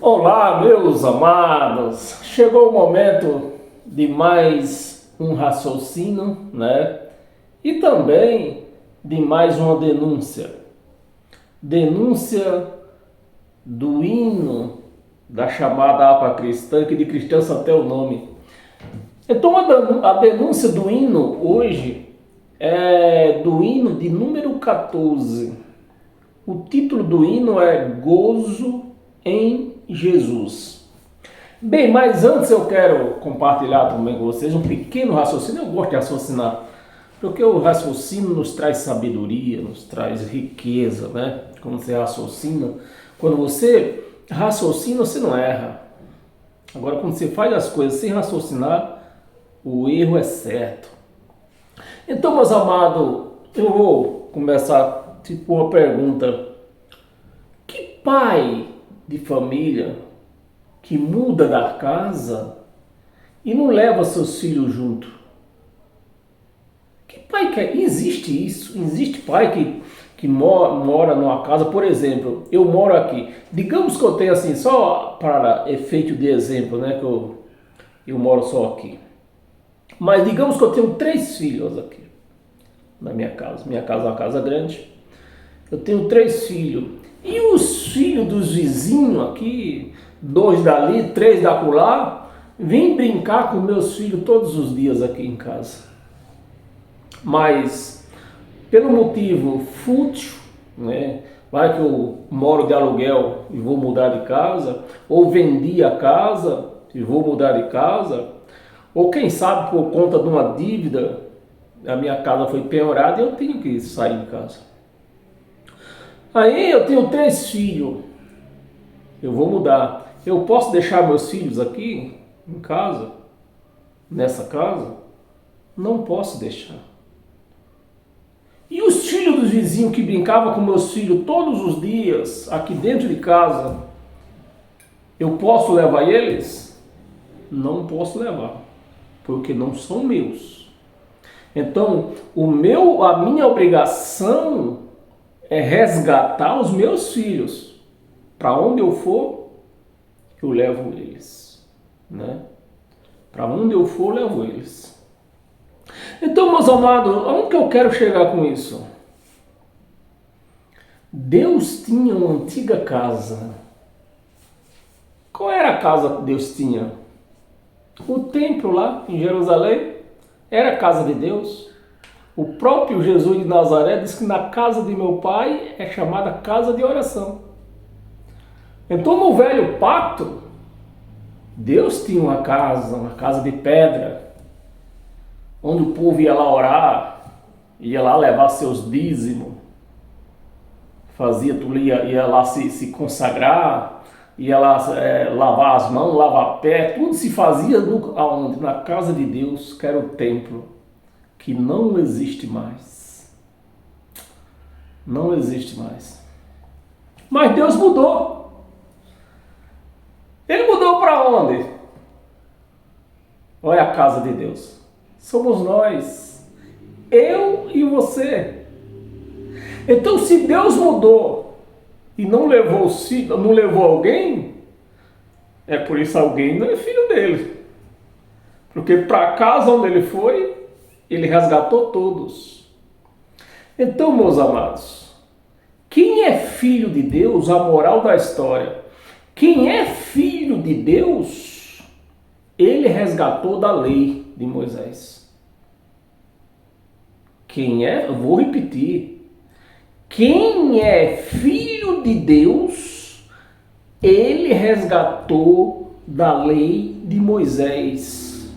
Olá, meus amados! Chegou o momento de mais um raciocínio, né? E também de mais uma denúncia. Denúncia do hino da chamada APA cristã, que de cristã só tem o nome. Então a denúncia do hino hoje é do hino de número 14. O título do hino é Gozo em Jesus. Bem, mas antes eu quero compartilhar também com vocês um pequeno raciocínio. Eu gosto de raciocinar, porque o raciocínio nos traz sabedoria, nos traz riqueza, né? Quando você raciocina, quando você raciocina, você não erra. Agora, quando você faz as coisas sem raciocinar, o erro é certo. Então, meus amados, eu vou começar tipo uma pergunta. Que pai de família que muda da casa e não leva seus filhos junto? Que pai que é? Existe isso? Existe pai que mora numa casa, por exemplo, eu moro aqui. Digamos que eu tenho assim, só para efeito de exemplo, né, que eu moro só aqui. Mas digamos que eu tenho 3 filhos aqui na minha casa. Minha casa é uma casa grande. Eu tenho 3 filhos. E os filhos dos vizinhos aqui, 2 dali, 3 da acolá, vêm brincar com meus filhos todos os dias aqui em casa. Mas, pelo motivo fútil, né, vai que eu moro de aluguel e vou mudar de casa, ou vendi a casa e vou mudar de casa, ou quem sabe por conta de uma dívida, a minha casa foi penhorada e eu tenho que sair de casa. Aí eu tenho 3 filhos, eu vou mudar. Eu posso deixar meus filhos aqui em casa, nessa casa? Não posso deixar. E os filhos dos vizinhos que brincavam com meus filhos todos os dias, aqui dentro de casa, eu posso levar eles? Não posso levar, porque não são meus. Então, a minha obrigação é resgatar os meus filhos. Para onde eu for, eu levo eles, né? Para onde eu for, eu levo eles. Então, meus amados, aonde que eu quero chegar com isso? Deus tinha uma antiga casa. Qual era a casa que Deus tinha? O templo lá em Jerusalém era a casa de Deus. O próprio Jesus de Nazaré diz que na casa de meu pai é chamada casa de oração. Então, no velho pacto, Deus tinha uma casa de pedra, onde o povo ia lá orar, ia lá levar seus dízimos, ia lá se consagrar, ia lá lavar as mãos, lavar pé, tudo se fazia aonde? Na casa de Deus, que era o templo, que não existe mais. Não existe mais. Mas Deus mudou. Ele mudou para onde? Olha a casa de Deus. Somos nós. Eu e você. Então, se Deus mudou e não levou não levou alguém, é por isso alguém não é filho dele. Porque para a casa onde ele foi, ele resgatou todos. Então, meus amados, quem é filho de Deus, a moral da história, quem é filho de Deus, ele resgatou da lei de Moisés. Eu vou repetir, quem é filho de Deus, ele resgatou da lei de Moisés,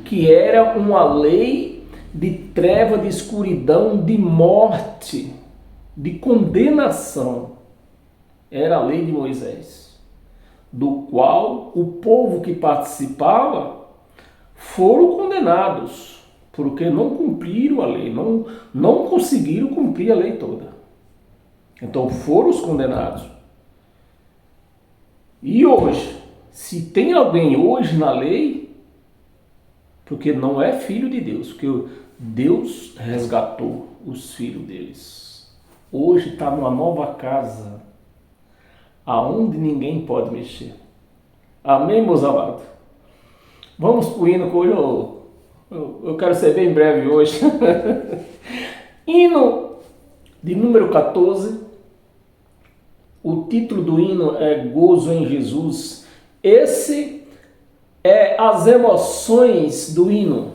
que era uma lei de treva, de escuridão, de morte, de condenação. Era a lei de Moisés, do qual o povo que participava foram condenados, porque não cumpriram a lei, não conseguiram cumprir a lei toda. Então foram os condenados. E hoje, se tem alguém hoje na lei, porque não é filho de Deus, porque Deus resgatou os filhos deles. Hoje está numa nova casa, aonde ninguém pode mexer. Amém, meus amados? Vamos pro hino que hoje eu quero ser bem breve hoje. Hino de número 14. O título do hino é Gozo em Jesus. Esse é as emoções do hino.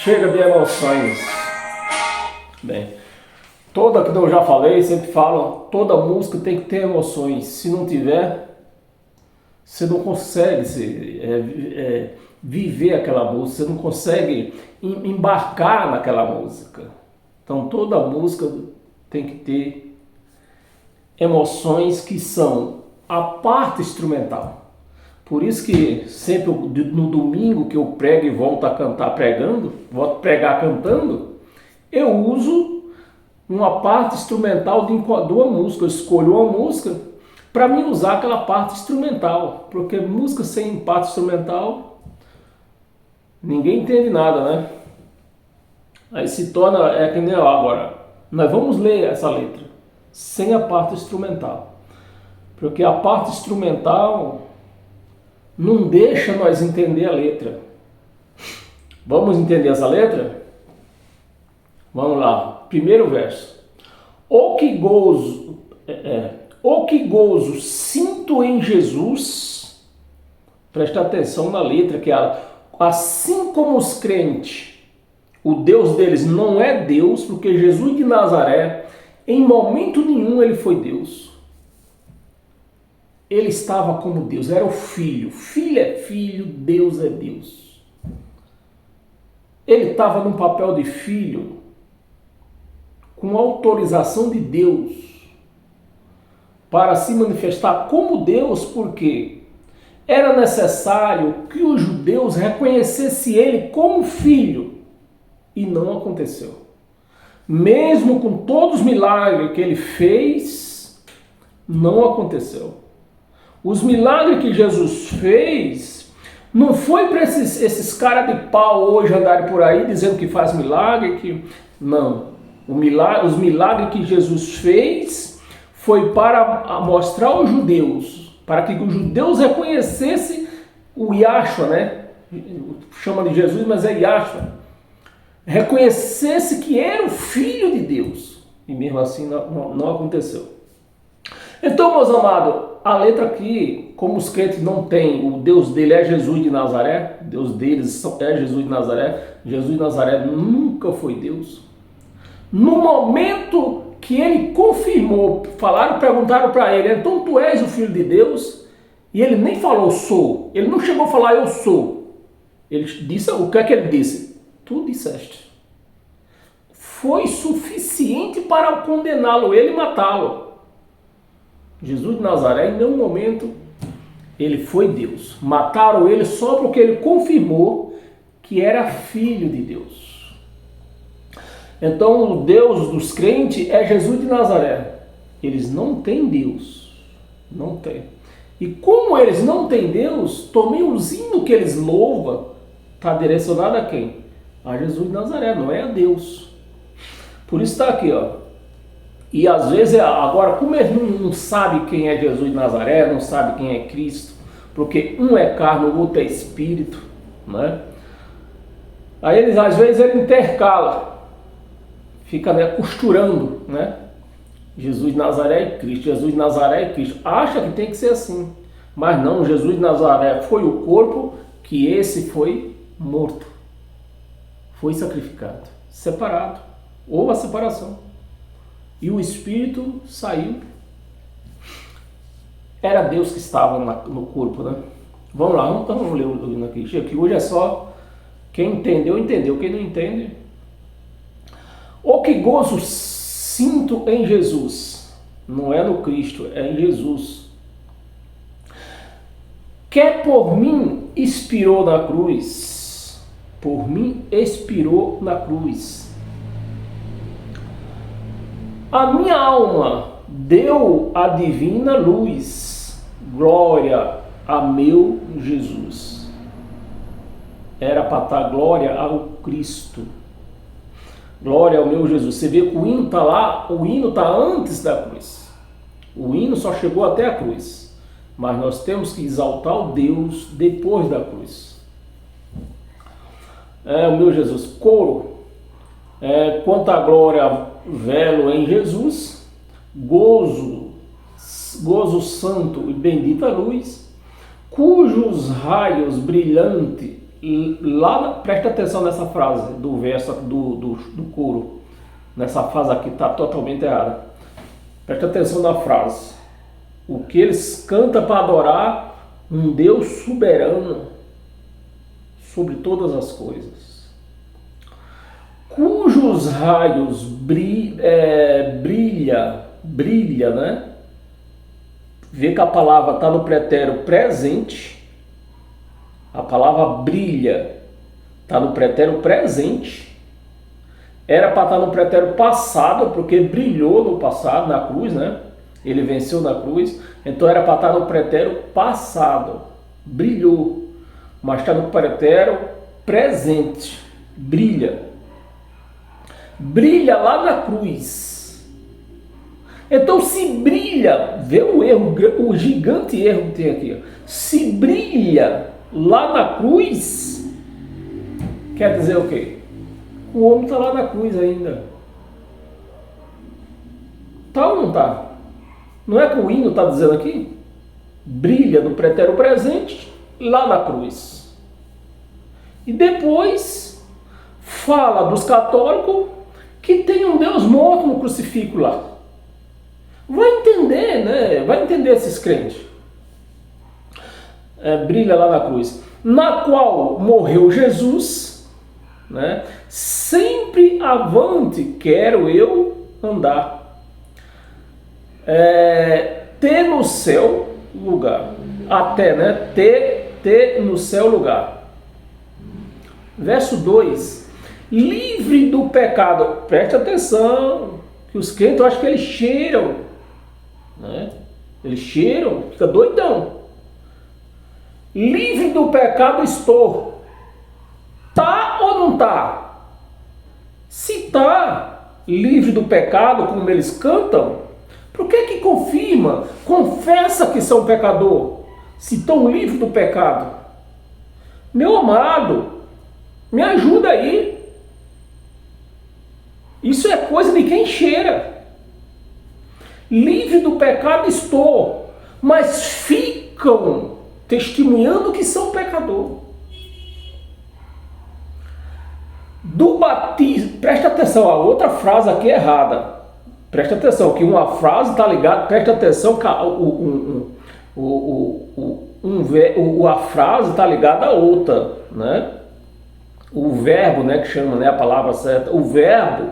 Chega de emoções. Bem, toda que eu já falei, sempre falo, toda música tem que ter emoções. Se não tiver, você não consegue viver aquela música, você não consegue embarcar naquela música. Então toda música tem que ter emoções que são a parte instrumental. Por isso que sempre no domingo que eu prego e volto a cantar pregando, volto a pregar cantando, eu uso uma parte instrumental de uma música. Eu escolho uma música para mim usar aquela parte instrumental, porque música sem parte instrumental ninguém entende nada, né? Aí se torna, que nem agora, nós vamos ler essa letra sem a parte instrumental, porque a parte instrumental não deixa nós entender a letra. Vamos entender essa letra? Vamos lá, primeiro verso. O que gozo sinto em Jesus. Presta atenção na letra, que assim como os crentes, o Deus deles não é Deus, porque Jesus de Nazaré, em momento nenhum ele foi Deus. Ele estava como Deus, era o Filho. Filho é Filho, Deus é Deus. Ele estava num papel de filho, com autorização de Deus, para se manifestar como Deus, porque era necessário que os judeus reconhecessem ele como filho, e não aconteceu. Mesmo com todos os milagres que ele fez, não aconteceu. Os milagres que Jesus fez não foi para esses caras de pau hoje andarem por aí dizendo que faz milagre, não. Os milagres que Jesus fez foi para mostrar aos judeus, para que os judeus reconhecessem o Yahshua, né? Chama de Jesus, mas é Yahshua. Reconhecesse que era o Filho de Deus. E mesmo assim não aconteceu. Então, meus amados, a letra aqui, como os crentes não têm, o Deus dele é Jesus de Nazaré, Deus deles é Jesus de Nazaré, Jesus de Nazaré nunca foi Deus. No momento que ele confirmou, perguntaram para ele, então tu és o Filho de Deus? E ele nem falou sou, ele não chegou a falar eu sou. Ele disse, o que é que ele disse? Tu disseste. Foi suficiente para condená-lo, ele e matá-lo. Jesus de Nazaré, em nenhum momento, ele foi Deus. Mataram ele só porque ele confirmou que era filho de Deus. Então, o Deus dos crentes é Jesus de Nazaré. Eles não têm Deus. Não têm. E como eles não têm Deus, também os hinos que eles louvam está direcionado a quem? A Jesus de Nazaré, não é a Deus. Por isso está aqui, ó. E às vezes, agora, como eles não sabem quem é Jesus de Nazaré, não sabem quem é Cristo, porque um é carne, o outro é espírito, né? Aí eles, às vezes, ele intercala, fica, né, costurando, né? Jesus de Nazaré e Cristo, Jesus de Nazaré e Cristo. Acha que tem que ser assim, mas não, Jesus de Nazaré foi o corpo que esse foi morto, foi sacrificado, separado, houve a separação. E o Espírito saiu. Era Deus que estava no corpo, né? Vamos lá, vamos ler o hino aqui. Que hoje é só quem entendeu, entendeu. Quem não entende... O que gozo sinto em Jesus. Não é no Cristo, é em Jesus. Que por mim expirou na cruz. Por mim expirou na cruz. A minha alma deu a divina luz. Glória a meu Jesus. Era para estar glória ao Cristo. Glória ao meu Jesus. Você vê que o hino está lá, o hino está antes da cruz. O hino só chegou até a cruz. Mas nós temos que exaltar o Deus depois da cruz. O meu Jesus. Coro. Quanto à glória, velo em Jesus. Gozo santo e bendita luz. Cujos raios brilhantes. Presta atenção nessa frase do verso do coro. Nessa frase aqui está totalmente errada. Presta atenção na frase. O que eles cantam para adorar um Deus soberano sobre todas as coisas. Cujos raios brilha, né? Vê que a palavra está no pretérito presente. A palavra brilha está no pretérito presente. Era para estar no pretérito passado, porque brilhou no passado, na cruz, né? Ele venceu na cruz. Então era para estar no pretérito passado. Brilhou. Mas está no pretérito presente. Brilha. Brilha lá na cruz. Então se brilha, vê o erro, o gigante erro que tem aqui. Se brilha lá na cruz, quer dizer o quê? O homem está lá na cruz ainda. Tá ou não tá? Não é que o hino está dizendo aqui? Brilha no pretérito presente, lá na cruz. E depois fala dos católicos que tem um Deus morto no crucifixo lá. Vai entender, né? Vai entender esses crentes. Brilha lá na cruz. Na qual morreu Jesus, né? Sempre avante quero eu andar. Ter no céu lugar. Até, né? Ter no céu lugar. Verso 2. Livre do pecado. Preste atenção. Que os crentes, eu acho que eles cheiram. Né? Eles cheiram. Fica doidão. Livre do pecado estou. Tá ou não tá? Se tá livre do pecado, como eles cantam, por que confirma? Confessa que são pecador. Se estão livres do pecado. Meu amado, me ajuda aí. Isso é coisa de quem cheira. Livre do pecado estou, mas ficam testemunhando que são pecador. Do batismo, presta atenção, a outra frase aqui é errada. Presta atenção, que uma frase está ligada, presta atenção que a frase está ligada a outra, né? O verbo, né, que chama, né, a palavra certa, o verbo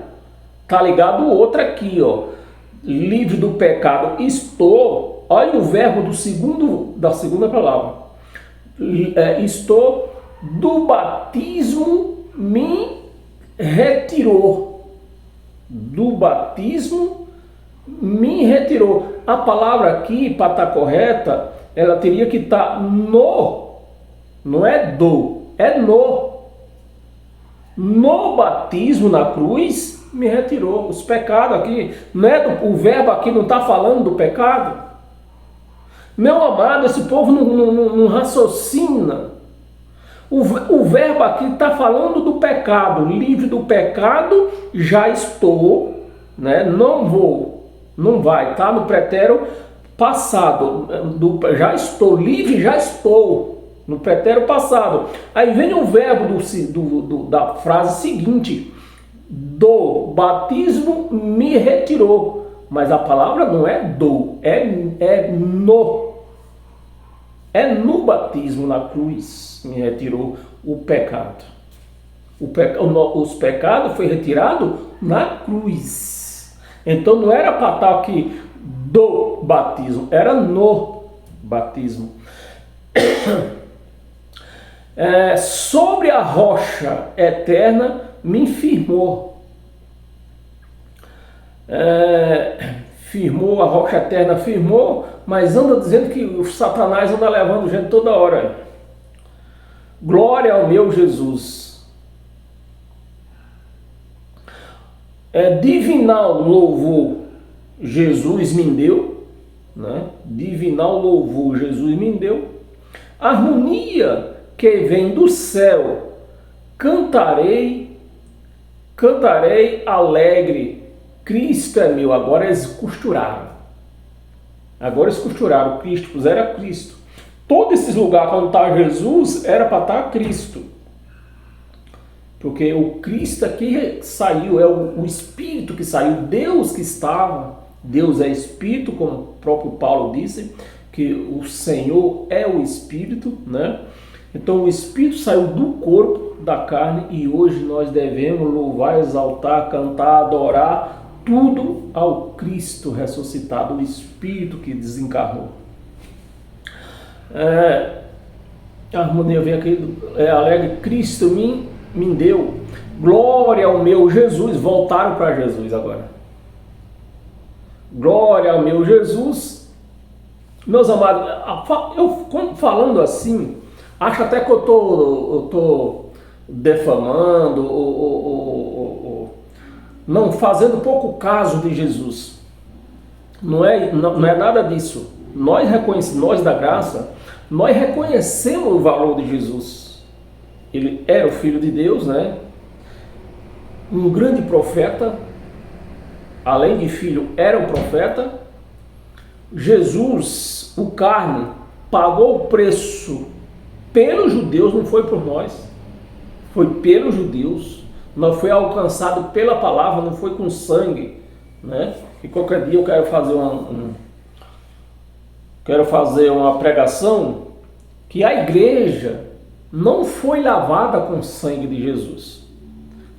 está ligado ao outro aqui, ó. Livre do pecado estou, olha o verbo da segunda palavra. Estou, do batismo me retirou. Do batismo me retirou. A palavra aqui, para estar correta, ela teria que estar no, não é do, é no. No batismo na cruz me retirou. Os pecados aqui, não é o verbo aqui não está falando do pecado. Meu amado, esse povo não raciocina. O verbo aqui está falando do pecado. Livre do pecado, já estou, né? Não vai, está no pretérito passado. Já estou, livre, já estou. No pretérito passado. Aí vem o verbo da frase seguinte. Do batismo me retirou. Mas a palavra não é do, é no. É no batismo na cruz me retirou o pecado. Os pecados foi retirado na cruz. Então não era para estar aqui do batismo, era no batismo. Sobre a rocha eterna me firmou. firmou, a rocha eterna firmou, mas anda dizendo que o Satanás anda levando gente toda hora. Glória ao meu Jesus. Divinal louvor Jesus me deu, né? Divinal louvor Jesus me deu. Harmonia que vem do céu, cantarei alegre, Cristo é meu. Agora eles costuraram. Cristo, puseram a Cristo. Todos esses lugares onde está Jesus era para estar Cristo. Porque o Cristo aqui saiu, é o Espírito que saiu, Deus que estava. Deus é Espírito, como o próprio Paulo disse, que o Senhor é o Espírito, né? Então o Espírito saiu do corpo, da carne, e hoje nós devemos louvar, exaltar, cantar, adorar, tudo ao Cristo ressuscitado, o Espírito que desencarnou. A harmonia vem aqui, alegre, Cristo me deu, glória ao meu Jesus. Voltaram para Jesus agora. Glória ao meu Jesus. Meus amados, eu falando assim, acho até que eu tô defamando ou não fazendo pouco caso de Jesus. Não é nada disso. Nós da graça, nós reconhecemos o valor de Jesus. Ele era o Filho de Deus, né? Um grande profeta. Além de filho, era um profeta. Jesus, o carne, pagou o preço pelos judeus, não foi por nós. Foi pelos judeus. Não foi alcançado pela palavra, não foi com sangue, né? E qualquer dia eu quero fazer uma pregação que a igreja não foi lavada com o sangue de Jesus.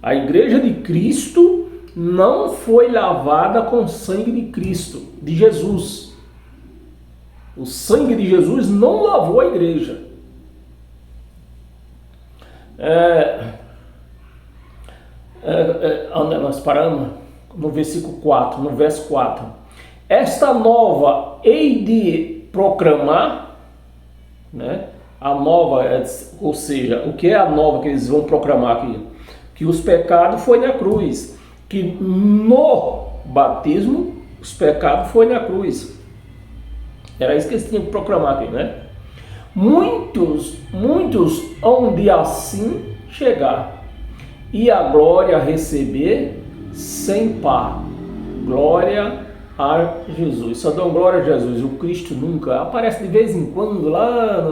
A igreja de Cristo não foi lavada com o sangue de Cristo, de Jesus. O sangue de Jesus não lavou a igreja. Onde nós paramos? No versículo 4, no verso 4. Esta nova hei de proclamar, né? A nova, ou seja, o que é a nova que eles vão proclamar aqui? Que os pecados foi na cruz. Que no batismo os pecados foi na cruz. Era isso que eles tinham que proclamar aqui, né? Muitos hão de assim chegar e a glória receber sem par. Glória a Jesus. Só dão glória a Jesus. O Cristo nunca aparece de vez em quando lá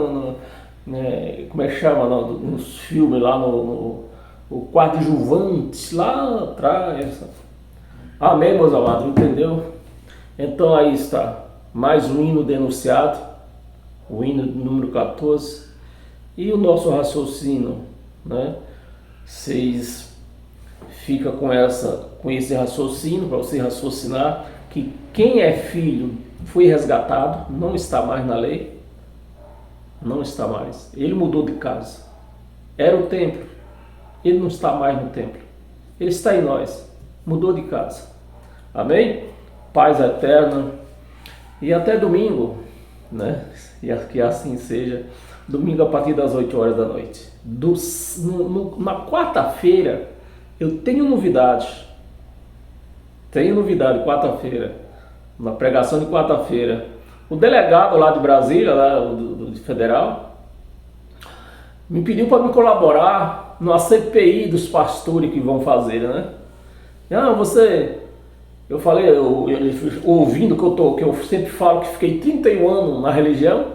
como é que chama nos filmes lá o coadjuvante lá atrás. Amém, meus amados, entendeu? Então aí está, mais um hino denunciado, o hino número 14, e o nosso raciocínio, né? Vocês ficam com esse raciocínio, para você raciocinar, que quem é filho foi resgatado, não está mais na lei, não está mais, ele mudou de casa, era o templo, ele não está mais no templo. Ele está em nós. Mudou de casa. Amém? Paz eterna. E até domingo, né? E que assim seja. Domingo a partir das 8 horas da noite. Na quarta-feira, eu tenho novidade. Quarta-feira. Na pregação de quarta-feira. O delegado lá de Brasília, lá do Federal, me pediu para me colaborar na CPI dos pastores que vão fazer, né? Eu falei, ouvindo que eu sempre falo que fiquei 31 anos na religião,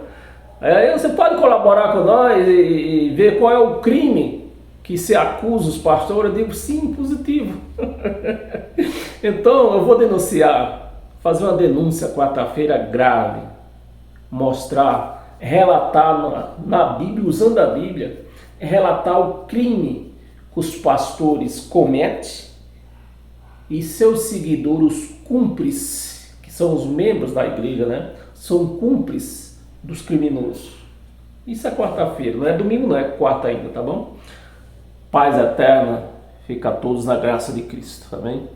você pode colaborar com nós e ver qual é o crime que se acusa os pastores? Eu digo, sim, positivo. Então eu vou denunciar, fazer uma denúncia quarta-feira grave, mostrar, relatar na Bíblia, usando a Bíblia, relatar o crime que os pastores cometem e seus seguidores, os cúmplices, que são os membros da igreja, né? São cúmplices dos criminosos. Isso é quarta-feira, não é domingo, não é quarta ainda, tá bom? Paz eterna, fica a todos na graça de Cristo, tá bem?